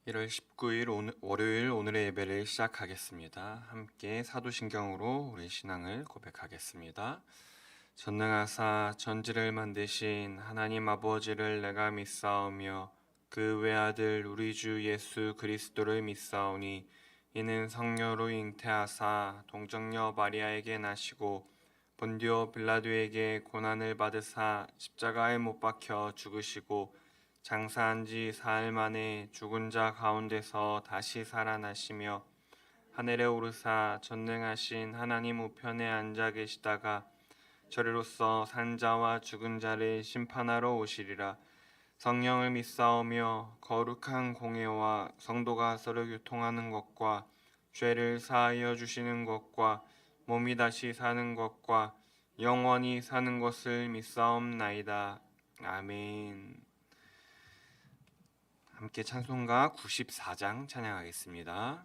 1월 19일 월요일 오늘의 예배를 시작하겠습니다. 함께 사도신경으로 우리 신앙을 고백하겠습니다. 전능하사 전지를 만드신 하나님 아버지를 내가 믿사오며 그 외아들 우리 주 예수 그리스도를 믿사오니 이는 성녀로 잉태하사 동정녀 마리아에게 나시고 본디오 빌라도에게 고난을 받으사 십자가에 못 박혀 죽으시고 장사한 지 사흘 만에 죽은 자 가운데서 다시 살아나시며 하늘에 오르사 전능하신 하나님 우편에 앉아 계시다가 저리로서 산 자와 죽은 자를 심판하러 오시리라. 성령을 믿사오며 거룩한 공예와 성도가 서로 교통하는 것과 죄를 사하여 주시는 것과 몸이 다시 사는 것과 영원히 사는 것을 믿사옵나이다. 아멘. 함께 찬송가 94장 찬양하겠습니다.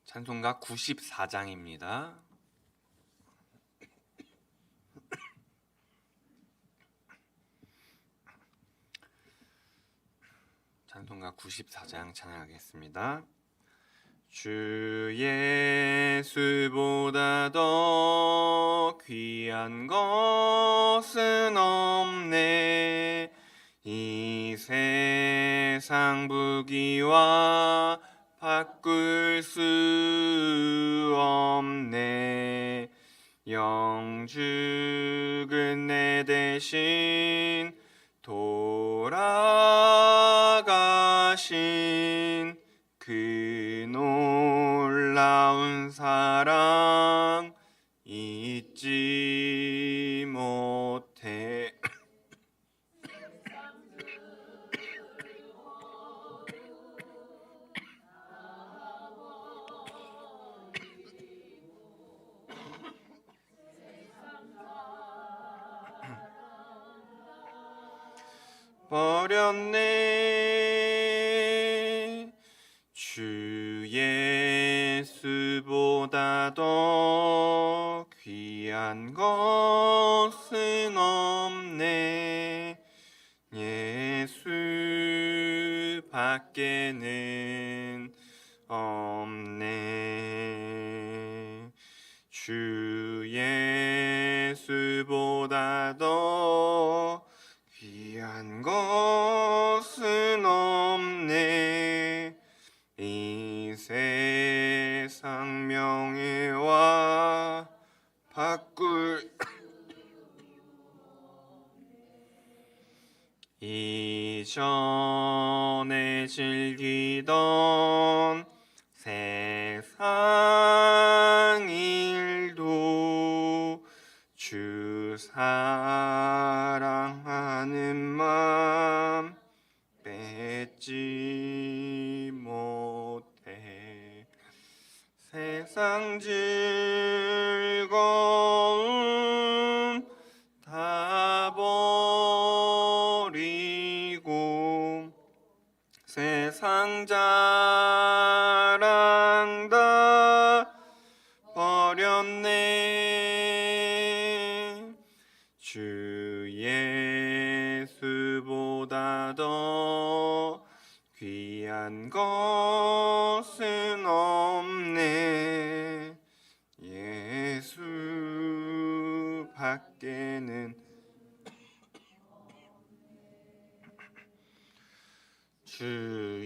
찬송가 94장입니다. 찬송가 94장 찬양하겠습니다. 주 예수보다 더 귀한 것은 없네. 이 세상 부귀와 바꿀 수 없네. 영죽은 내 대신 돌아가신 그 놀라운 사랑 잊지 못해. 버렸네. 주 예수보다 더 귀한 것은 없네. 예수 밖에는 없네. 주 예수보다 더 귀한 것은 없네. 이 세상 명예와 바꿀 이전에 즐기던 세상 일도 주 사랑하는 맘 뺏지 못해. 세상 즐거움 다 버리고 세상 자랑 다 버렸네. 주 예수보다 더 귀한 것은 없네. 예수 밖에는 주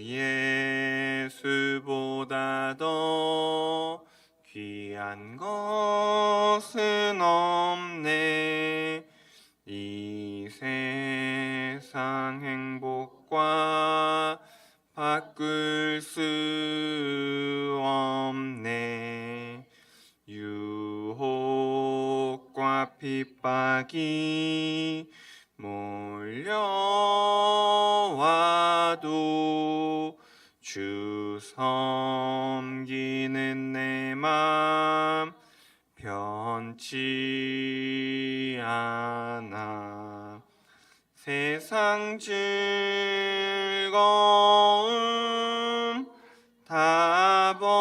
예수보다 더 귀한 것은 없네. 이 세상 행복과 바꿀 수 없네. 유혹과 핍박이 몰려와도 주 섬기는 내 맘 변치 않아. 세상 즐거움 다 버리고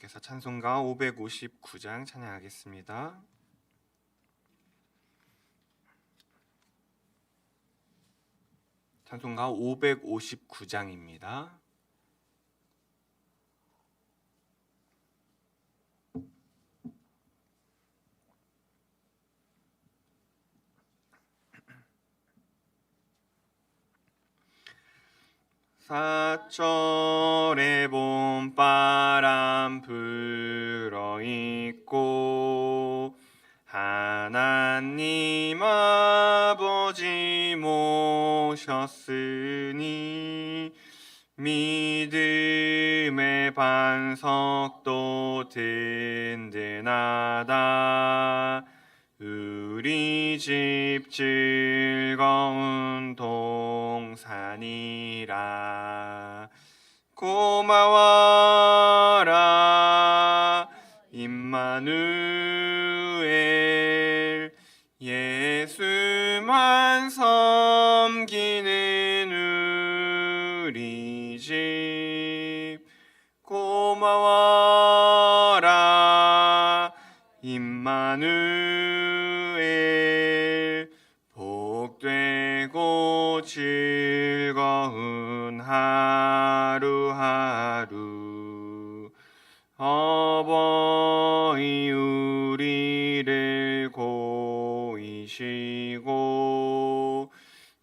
계속해서 찬송가 559장 찬양하겠습니다. 찬송가 559장입니다. 사철의 봄바람 불어있고 하나님 아버지 모셨으니 믿음의 반석도 든든하다. 우리 집 즐거운 동산이라. 고마워라 임마누엘. 예수만 섬기는 우리 집. 고마워라 임마누엘. 복되고 즐거운 하루하루. 어버이 우리를 고이시고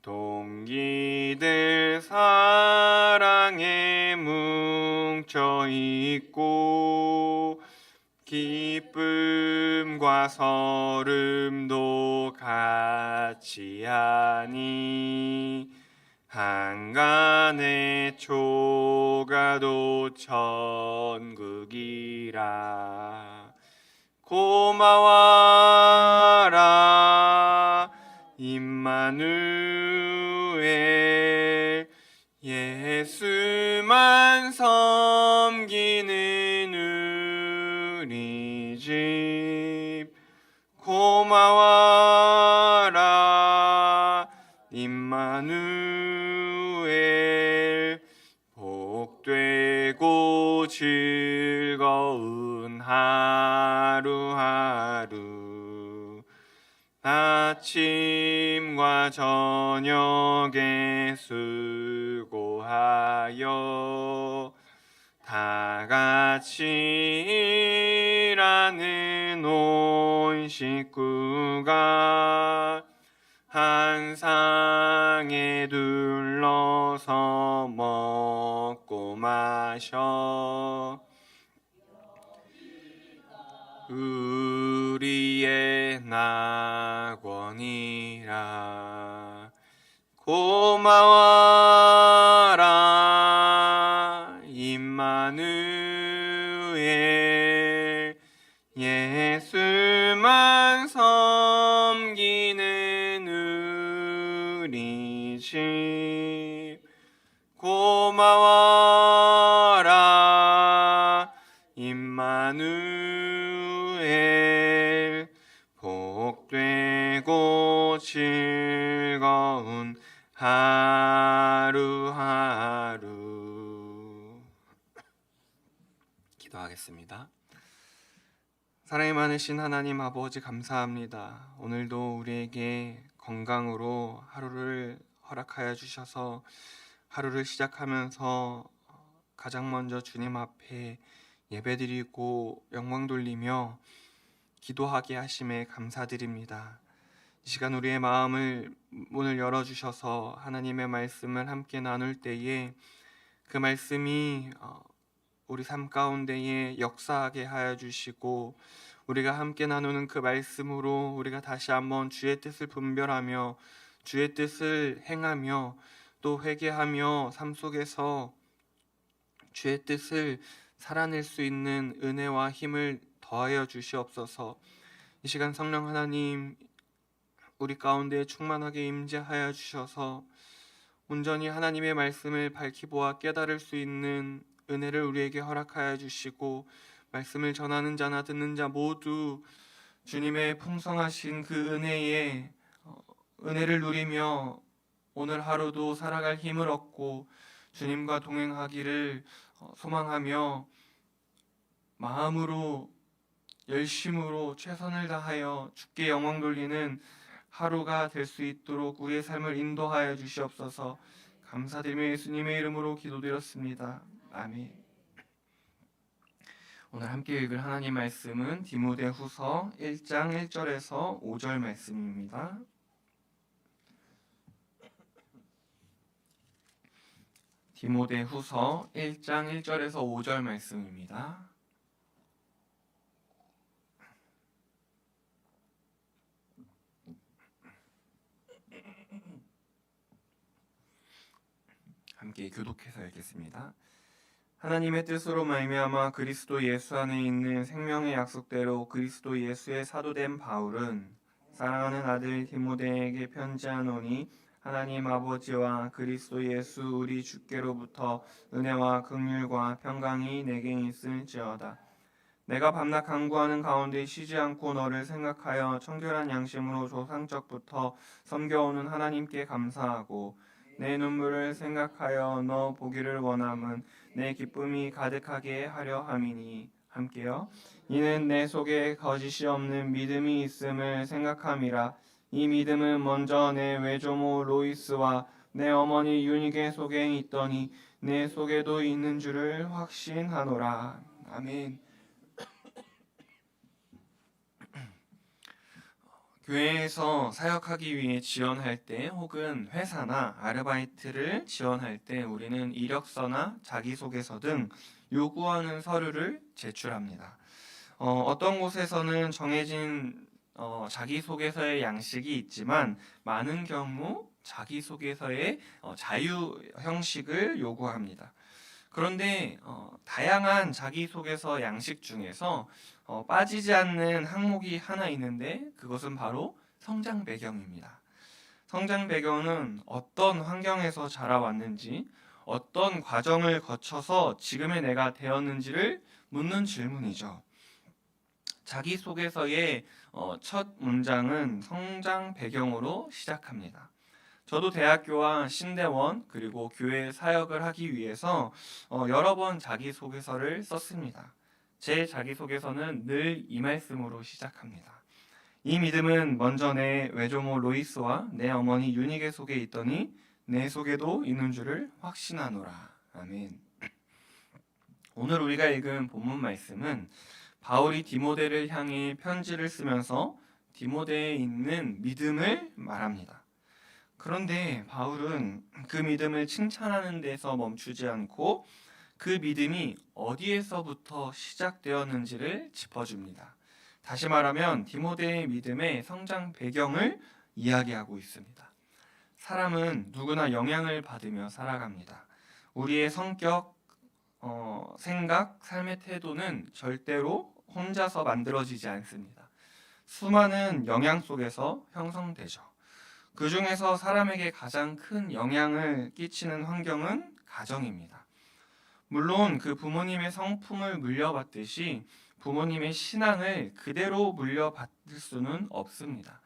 동기들 사랑에 뭉쳐있고 기쁨과 설움도 같이 하니 한간의 초가도 천국이라. 고마워라 임마누엘. 예수만 섬기는 우리 집. 고마워라 임마누엘. 복되고 즐거운 하루하루. 아침과 저녁에 수고하여 다같이 일하는 온 식구가 한 상에 둘러서 먹고 마셔 우리의 낙원이라. 고마워라 임마누엘. 예수만 섬기는 우리 집. 고마워라 임마누엘. 복되고 즐거운 하루하루. 기도하겠습니다. 사랑이 많으신 하나님 아버지 감사합니다. 오늘도 우리에게 건강으로 하루를 허락하여 주셔서 하루를 시작하면서 가장 먼저 주님 앞에 예배드리고 영광 돌리며 기도하게 하심에 감사드립니다. 이 시간 우리의 문을 열어주셔서 하나님의 말씀을 함께 나눌 때에 그 말씀이 우리 삶 가운데에 역사하게 하여 주시고 우리가 함께 나누는 그 말씀으로 우리가 다시 한번 주의 뜻을 분별하며 주의 뜻을 행하며 또 회개하며 삶 속에서 주의 뜻을 살아낼 수 있는 은혜와 힘을 더하여 주시옵소서. 이 시간 성령 하나님 우리 가운데 충만하게 임재하여 주셔서 온전히 하나님의 말씀을 밝히 보아 깨달을 수 있는 은혜를 우리에게 허락하여 주시고 말씀을 전하는 자나 듣는 자 모두 주님의 풍성하신 그 은혜를 누리며 오늘 하루도 살아갈 힘을 얻고 주님과 동행하기를 소망하며 마음으로 열심으로 최선을 다하여 주께 영광 돌리는 하루가 될 수 있도록 우리의 삶을 인도하여 주시옵소서. 감사드리며 예수님의 이름으로 기도드렸습니다. 아멘. 오늘 함께 읽을 하나님 말씀은 디모데후서 1장 1절에서 5절 말씀입니다. 디모데후서 1장 1절에서 5절 말씀입니다. 함께 교독해서 읽겠습니다. 하나님의 뜻으로 말미암아 그리스도 예수 안에 있는 생명의 약속대로 그리스도 예수의 사도된 바울은 사랑하는 아들 디모데에게 편지하노니 하나님 아버지와 그리스도 예수 우리 주께로부터 은혜와 긍휼과 평강이 내게 있을지어다. 내가 밤낮 간구하는 가운데 쉬지 않고 너를 생각하여 청결한 양심으로 조상적부터 섬겨오는 하나님께 감사하고 내 눈물을 생각하여 너 보기를 원함은 내 기쁨이 가득하게 하려 함이니 함께요. 이는 내 속에 거짓이 없는 믿음이 있음을 생각함이라. 이 믿음은 먼저 내 외조모 로이스와 내 어머니 유니게 속에 있더니 내 속에도 있는 줄을 확신하노라. 아멘. 교회에서 사역하기 위해 지원할 때 혹은 회사나 아르바이트를 지원할 때 우리는 이력서나 자기소개서 등 요구하는 서류를 제출합니다. 어떤 곳에서는 정해진 자기소개서의 양식이 있지만 많은 경우 자기소개서의 자유 형식을 요구합니다. 그런데 다양한 자기소개서 양식 중에서 빠지지 않는 항목이 하나 있는데 그것은 바로 성장 배경입니다. 성장 배경은 어떤 환경에서 자라왔는지, 어떤 과정을 거쳐서 지금의 내가 되었는지를 묻는 질문이죠. 자기소개서의 첫 문장은 성장 배경으로 시작합니다. 저도 대학교와 신대원 그리고 교회 사역을 하기 위해서 여러 번 자기소개서를 썼습니다. 제 자기소개서는 늘 이 말씀으로 시작합니다. 이 믿음은 먼저 내 외조모 로이스와 내 어머니 유니게 속에 있더니 내 속에도 있는 줄을 확신하노라. 아멘. 오늘 우리가 읽은 본문 말씀은 바울이 디모데를 향해 편지를 쓰면서 디모데에 있는 믿음을 말합니다. 그런데 바울은 그 믿음을 칭찬하는 데서 멈추지 않고 그 믿음이 어디에서부터 시작되었는지를 짚어줍니다. 다시 말하면 디모데의 믿음의 성장 배경을 이야기하고 있습니다. 사람은 누구나 영향을 받으며 살아갑니다. 우리의 성격, 생각, 삶의 태도는 절대로 혼자서 만들어지지 않습니다. 수많은 영향 속에서 형성되죠. 그 중에서 사람에게 가장 큰 영향을 끼치는 환경은 가정입니다. 물론 그 부모님의 성품을 물려받듯이 부모님의 신앙을 그대로 물려받을 수는 없습니다.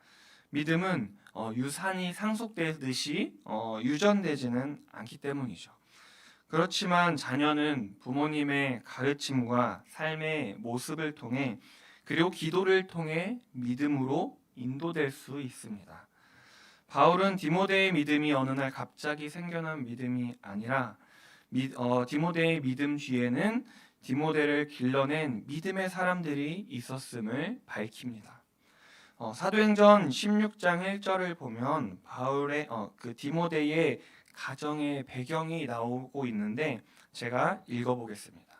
믿음은 유산이 상속되듯이 유전되지는 않기 때문이죠. 그렇지만 자녀는 부모님의 가르침과 삶의 모습을 통해 그리고 기도를 통해 믿음으로 인도될 수 있습니다. 바울은 디모데의 믿음이 어느 날 갑자기 생겨난 믿음이 아니라 디모데의 믿음 뒤에는 디모데를 길러낸 믿음의 사람들이 있었음을 밝힙니다. 사도행전 16장 1절을 보면 바울의 그 디모데의 가정의 배경이 나오고 있는데 제가 읽어보겠습니다.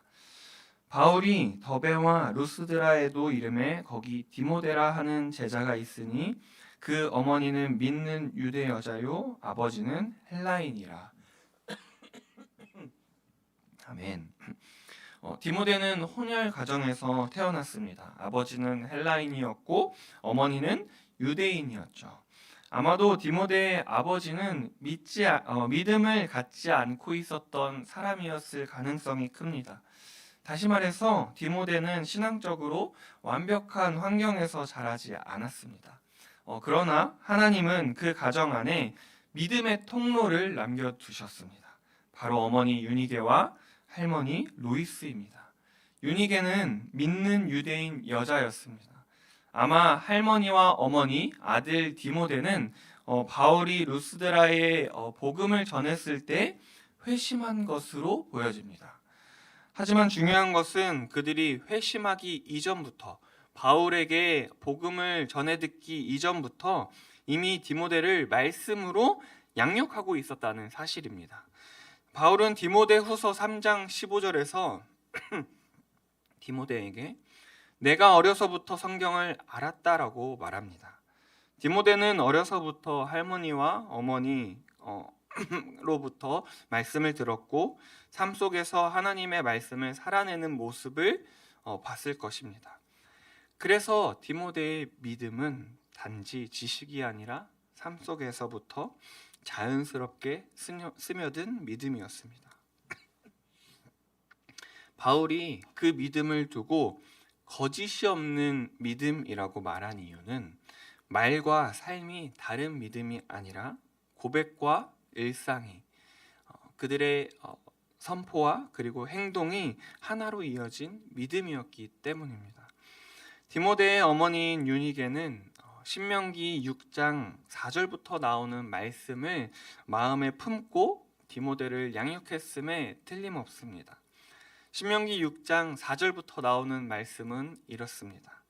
바울이 더베와 루스드라에도 이름에 거기 디모데라 하는 제자가 있으니 그 어머니는 믿는 유대 여자요 아버지는 헬라인이라. 아멘. 디모데는 혼혈 가정에서 태어났습니다. 아버지는 헬라인이었고 어머니는 유대인이었죠. 아마도 디모데의 아버지는 믿음을 갖지 않고 있었던 사람이었을 가능성이 큽니다. 다시 말해서 디모데는 신앙적으로 완벽한 환경에서 자라지 않았습니다. 그러나 하나님은 그 가정 안에 믿음의 통로를 남겨두셨습니다. 바로 어머니 유니게와 할머니 로이스입니다. 유니게는 믿는 유대인 여자였습니다. 아마 할머니와 어머니, 아들 디모데는 바울이 루스드라에 복음을 전했을 때 회심한 것으로 보여집니다. 하지만 중요한 것은 그들이 회심하기 이전부터, 바울에게 복음을 전해 듣기 이전부터 이미 디모데를 말씀으로 양육하고 있었다는 사실입니다. 바울은 디모데 후서 3장 15절에서 디모데에게 내가 어려서부터 성경을 알았다라고 말합니다. 디모데는 어려서부터 할머니와 어머니로부터 말씀을 들었고 삶 속에서 하나님의 말씀을 살아내는 모습을 봤을 것입니다. 그래서 디모데의 믿음은 단지 지식이 아니라 삶 속에서부터 자연스럽게 스며든 믿음이었습니다. 바울이 그 믿음을 두고 거짓이 없는 믿음이라고 말한 이유는 말과 삶이 다른 믿음이 아니라 고백과 일상이 그들의 선포와 그리고 행동이 하나로 이어진 믿음이었기 때문입니다. 디모데의 어머니인 유니게는 신명기 6장 4절부터 나오는 말씀을 마음에 품고 디모데를 양육했음에 틀림없습니다. 신명기 6장 4절부터 나오는 말씀은 이렇습니다.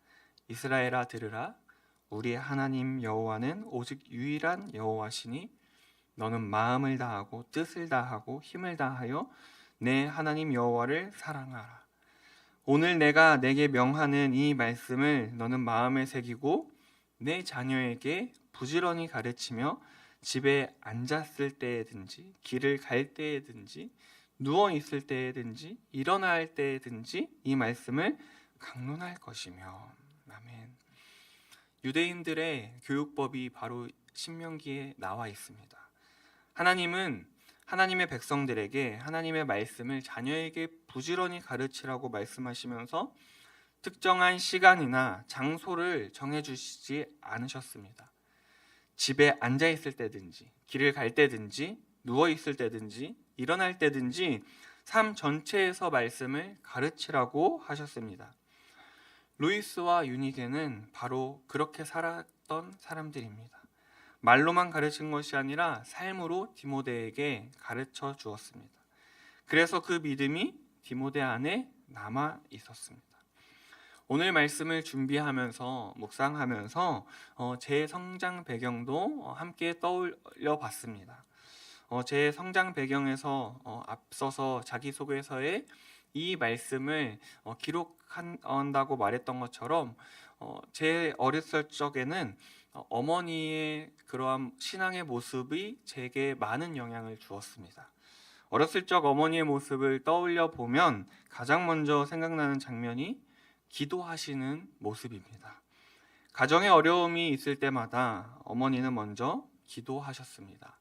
이스라엘아 들으라 우리 하나님 여호와는 오직 유일한 여호와시니 너는 마음을 다하고 뜻을 다하고 힘을 다하여 내 하나님 여호와를 사랑하라. 오늘 내가 내게 명하는 이 말씀을 너는 마음에 새기고 내 자녀에게 부지런히 가르치며 집에 앉았을 때에든지 길을 갈 때에든지 누워 있을 때에든지 일어날 때에든지 이 말씀을 강론할 것이며. 아멘. 유대인들의 교육법이 바로 신명기에 나와 있습니다. 하나님은 하나님의 백성들에게 하나님의 말씀을 자녀에게 부지런히 가르치라고 말씀하시면서 특정한 시간이나 장소를 정해주시지 않으셨습니다. 집에 앉아 있을 때든지 길을 갈 때든지 누워 있을 때든지 일어날 때든지 삶 전체에서 말씀을 가르치라고 하셨습니다. 루이스와 유니게는 바로 그렇게 살았던 사람들입니다. 말로만 가르친 것이 아니라 삶으로 디모데에게 가르쳐 주었습니다. 그래서 그 믿음이 디모데 안에 남아 있었습니다. 오늘 말씀을 준비하면서 묵상하면서 제 성장 배경도 함께 떠올려 봤습니다. 제 성장 배경에서 앞서서 자기소개서에 이 말씀을 기록한다고 말했던 것처럼 제 어렸을 적에는 어머니의 그러한 신앙의 모습이 제게 많은 영향을 주었습니다. 어렸을 적 어머니의 모습을 떠올려 보면 가장 먼저 생각나는 장면이 기도하시는 모습입니다. 가정에 어려움이 있을 때마다 어머니는 먼저 기도하셨습니다.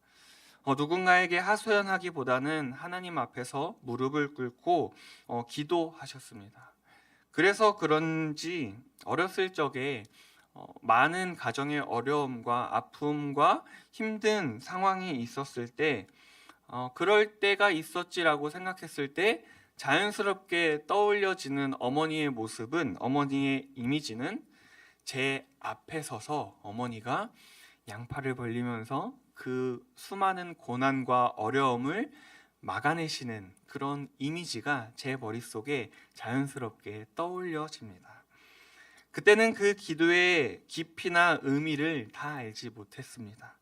누군가에게 하소연하기보다는 하나님 앞에서 무릎을 꿇고 기도하셨습니다. 그래서 그런지 어렸을 적에 많은 가정의 어려움과 아픔과 힘든 상황이 있었을 때 그럴 때가 있었지라고 생각했을 때 자연스럽게 떠올려지는 어머니의 모습은, 어머니의 이미지는 제 앞에 서서 어머니가 양팔을 벌리면서 그 수많은 고난과 어려움을 막아내시는 그런 이미지가 제 머릿속에 자연스럽게 떠올려집니다. 그때는 그 기도의 깊이나 의미를 다 알지 못했습니다.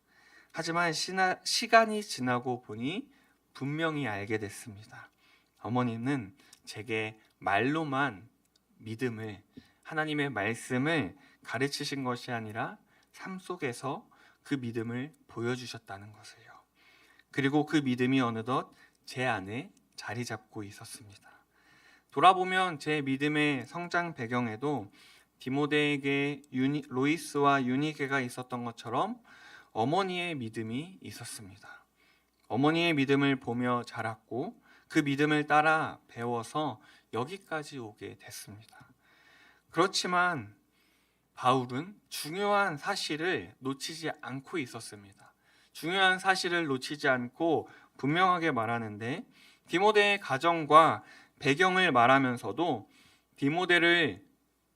하지만 시간이 지나고 보니 분명히 알게 됐습니다. 어머니는 제게 말로만 믿음을, 하나님의 말씀을 가르치신 것이 아니라 삶 속에서 그 믿음을 보여주셨다는 것을요. 그리고 그 믿음이 어느덧 제 안에 자리 잡고 있었습니다. 돌아보면 제 믿음의 성장 배경에도 디모데에게 로이스와 유니게가 있었던 것처럼 어머니의 믿음이 있었습니다. 어머니의 믿음을 보며 자랐고 그 믿음을 따라 배워서 여기까지 오게 됐습니다. 그렇지만 바울은 중요한 사실을 놓치지 않고 있었습니다. 중요한 사실을 놓치지 않고 분명하게 말하는데 디모데의 가정과 배경을 말하면서도 디모데를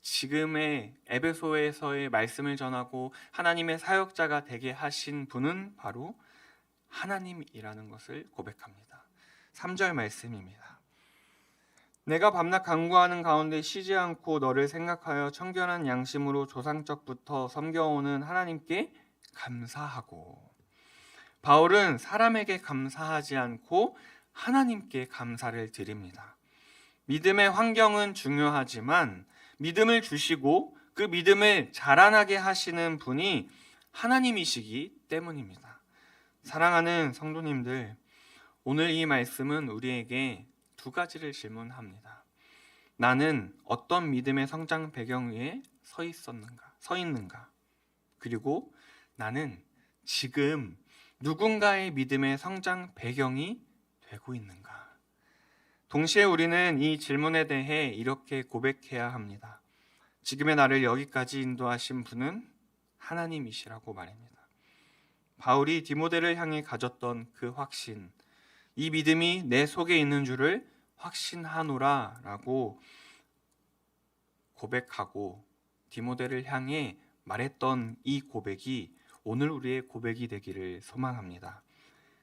지금의 에베소에서의 말씀을 전하고 하나님의 사역자가 되게 하신 분은 바로 하나님이라는 것을 고백합니다. 3절 말씀입니다. 내가 밤낮 간구하는 가운데 쉬지 않고 너를 생각하여 청결한 양심으로 조상적부터 섬겨오는 하나님께 감사하고. 바울은 사람에게 감사하지 않고 하나님께 감사를 드립니다. 믿음의 환경은 중요하지만 믿음을 주시고 그 믿음을 자라나게 하시는 분이 하나님이시기 때문입니다. 사랑하는 성도님들, 오늘 이 말씀은 우리에게 두 가지를 질문합니다. 나는 어떤 믿음의 성장 배경 위에 서 있는가? 그리고 나는 지금 누군가의 믿음의 성장 배경이 되고 있는가? 동시에 우리는 이 질문에 대해 이렇게 고백해야 합니다. 지금의 나를 여기까지 인도하신 분은 하나님이시라고 말합니다. 바울이 디모데를 향해 가졌던 그 확신, 이 믿음이 내 속에 있는 줄을 확신하노라 라고 고백하고 디모데를 향해 말했던 이 고백이 오늘 우리의 고백이 되기를 소망합니다.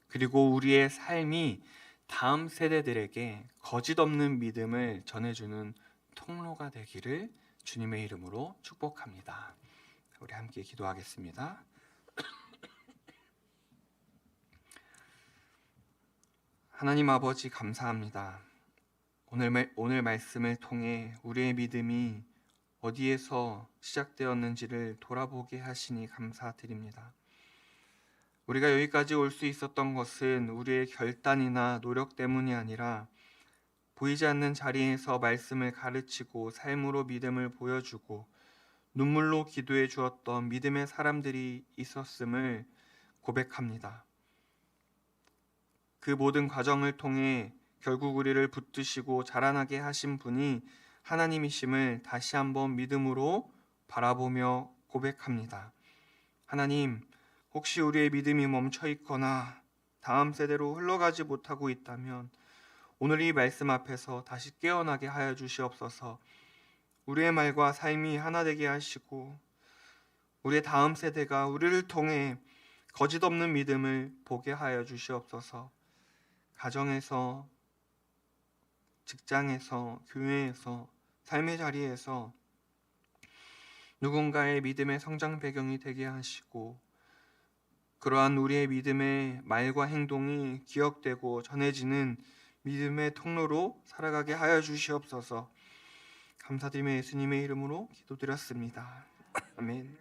그리고 우리의 삶이 다음 세대들에게 거짓 없는 믿음을 전해주는 통로가 되기를 주님의 이름으로 축복합니다. 우리 함께 기도하겠습니다. 하나님 아버지 감사합니다. 오늘 말씀을 통해 우리의 믿음이 어디에서 시작되었는지를 돌아보게 하시니 감사드립니다. 우리가 여기까지 올 수 있었던 것은 우리의 결단이나 노력 때문이 아니라 보이지 않는 자리에서 말씀을 가르치고 삶으로 믿음을 보여주고 눈물로 기도해 주었던 믿음의 사람들이 있었음을 고백합니다. 그 모든 과정을 통해 결국 우리를 붙드시고 자라나게 하신 분이 하나님이심을 다시 한번 믿음으로 바라보며 고백합니다. 하나님, 혹시 우리의 믿음이 멈춰 있거나 다음 세대로 흘러가지 못하고 있다면 오늘 이 말씀 앞에서 다시 깨어나게 하여 주시옵소서. 우리의 말과 삶이 하나 되게 하시고 우리의 다음 세대가 우리를 통해 거짓 없는 믿음을 보게 하여 주시옵소서. 가정에서, 직장에서, 교회에서, 삶의 자리에서 누군가의 믿음의 성장 배경이 되게 하시고 그러한 우리의 믿음의 말과 행동이 기억되고 전해지는 믿음의 통로로 살아가게 하여 주시옵소서. 감사드리며 예수님의 이름으로 기도드렸습니다. 아멘.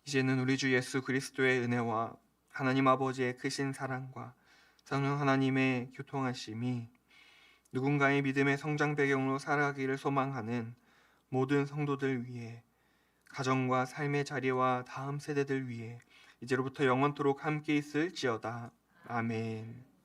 이제는 우리 주 예수 그리스도의 은혜와 하나님 아버지의 크신 사랑과 성령 하나님의 교통하심이 누군가의 믿음의 성장 배경으로 살아가기를 소망하는 모든 성도들 위해, 가정과 삶의 자리와 다음 세대들 위해 이제로부터 영원토록 함께 있을지어다. 아멘.